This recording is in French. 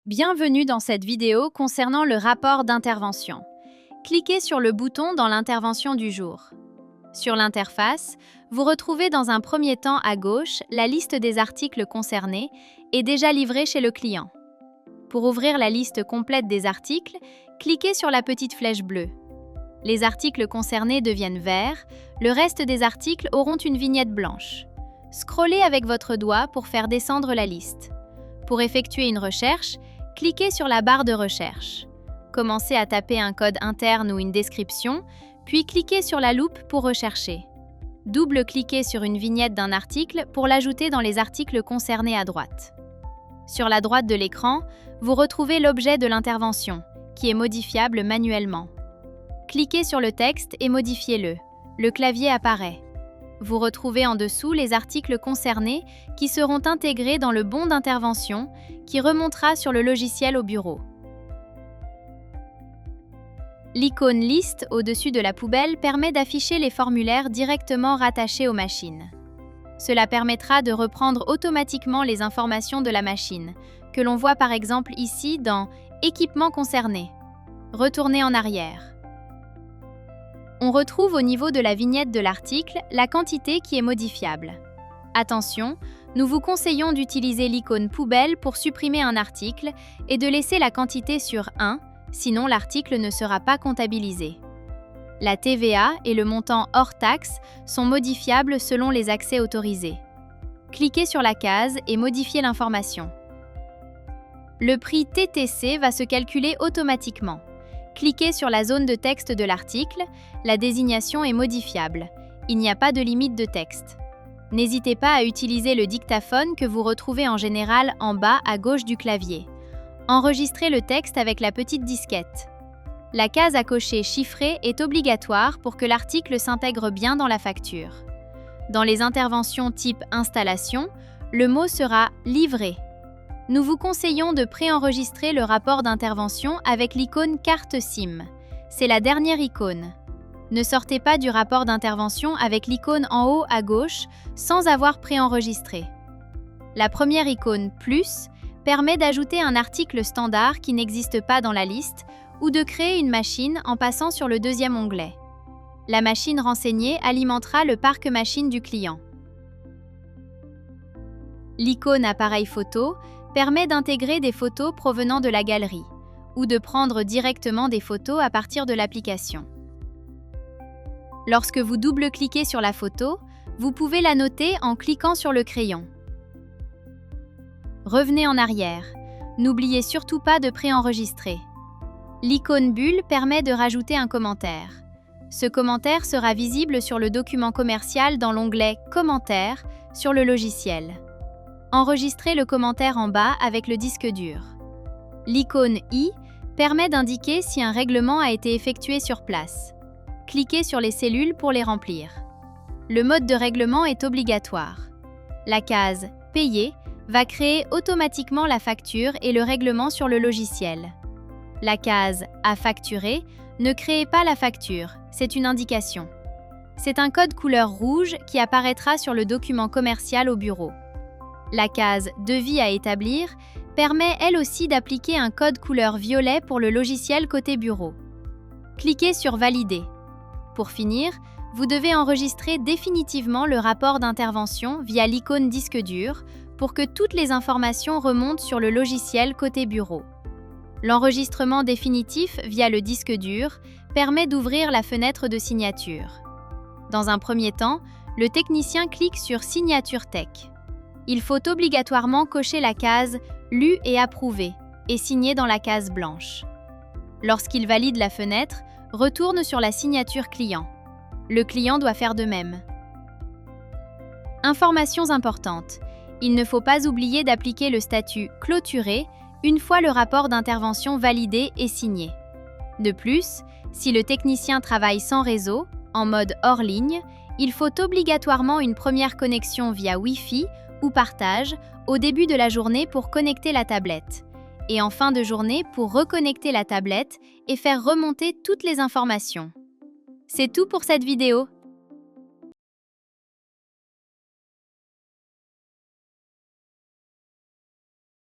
Bienvenue dans cette vidéo concernant le rapport d'intervention. Cliquez sur le bouton dans l'intervention du jour. Sur l'interface, vous retrouvez dans un premier temps à gauche la liste des articles concernés et déjà livrés chez le client. Pour ouvrir la liste complète des articles, cliquez sur la petite flèche bleue. Les articles concernés deviennent verts, le reste des articles auront une vignette blanche. Scrollez avec votre doigt pour faire descendre la liste. Pour effectuer une recherche, cliquez sur la barre de recherche. Commencez à taper un code interne ou une description, puis cliquez sur la loupe pour rechercher. Double-cliquez sur une vignette d'un article pour l'ajouter dans les articles concernés à droite. Sur la droite de l'écran, vous retrouvez l'objet de l'intervention, qui est modifiable manuellement. Cliquez sur le texte et modifiez-le. Le clavier apparaît. Vous retrouvez en dessous les articles concernés qui seront intégrés dans le bon d'intervention qui remontera sur le logiciel au bureau. L'icône Liste au-dessus de la poubelle permet d'afficher les formulaires directement rattachés aux machines. Cela permettra de reprendre automatiquement les informations de la machine, que l'on voit par exemple ici dans « Équipement concerné ». Retournez en arrière. On retrouve au niveau de la vignette de l'article la quantité qui est modifiable. Attention, nous vous conseillons d'utiliser l'icône poubelle pour supprimer un article et de laisser la quantité sur 1, sinon l'article ne sera pas comptabilisé. La TVA et le montant hors taxe sont modifiables selon les accès autorisés. Cliquez sur la case et modifiez l'information. Le prix TTC va se calculer automatiquement. Cliquez sur la zone de texte de l'article, la désignation est modifiable. Il n'y a pas de limite de texte. N'hésitez pas à utiliser le dictaphone que vous retrouvez en général en bas à gauche du clavier. Enregistrez le texte avec la petite disquette. La case à cocher chiffrée est obligatoire pour que l'article s'intègre bien dans la facture. Dans les interventions type installation, le mot sera livré. Nous vous conseillons de préenregistrer le rapport d'intervention avec l'icône carte SIM. C'est la dernière icône. Ne sortez pas du rapport d'intervention avec l'icône en haut à gauche sans avoir préenregistré. La première icône plus permet d'ajouter un article standard qui n'existe pas dans la liste ou de créer une machine en passant sur le deuxième onglet. La machine renseignée alimentera le parc machine du client. L'icône appareil photo permet d'intégrer des photos provenant de la galerie ou de prendre directement des photos à partir de l'application. Lorsque vous double-cliquez sur la photo, vous pouvez la noter en cliquant sur le crayon. Revenez en arrière. N'oubliez surtout pas de préenregistrer. L'icône bulle permet de rajouter un commentaire. Ce commentaire sera visible sur le document commercial dans l'onglet « Commentaires » sur le logiciel. Enregistrez le commentaire en bas avec le disque dur. L'icône i permet d'indiquer si un règlement a été effectué sur place. Cliquez sur les cellules pour les remplir. Le mode de règlement est obligatoire. La case « Payer » va créer automatiquement la facture et le règlement sur le logiciel. La case « À facturer » ne crée pas la facture, c'est une indication. C'est un code couleur rouge qui apparaîtra sur le document commercial au bureau. La case « Devis à établir » permet elle aussi d'appliquer un code couleur violet pour le logiciel côté bureau. Cliquez sur « Valider ». Pour finir, vous devez enregistrer définitivement le rapport d'intervention via l'icône disque dur pour que toutes les informations remontent sur le logiciel côté bureau. L'enregistrement définitif via le disque dur permet d'ouvrir la fenêtre de signature. Dans un premier temps, le technicien clique sur « Signature Tech ». Il faut obligatoirement cocher la case « Lu et approuvé » et signer dans la case blanche. Lorsqu'il valide la fenêtre, retourne sur la signature client. Le client doit faire de même. Informations importantes. Il ne faut pas oublier d'appliquer le statut « Clôturé » une fois le rapport d'intervention validé et signé. De plus, si le technicien travaille sans réseau, en mode hors ligne, il faut obligatoirement une première connexion via Wi-Fi ou partage au début de la journée pour connecter la tablette, et en fin de journée pour reconnecter la tablette et faire remonter toutes les informations. C'est tout pour cette vidéo.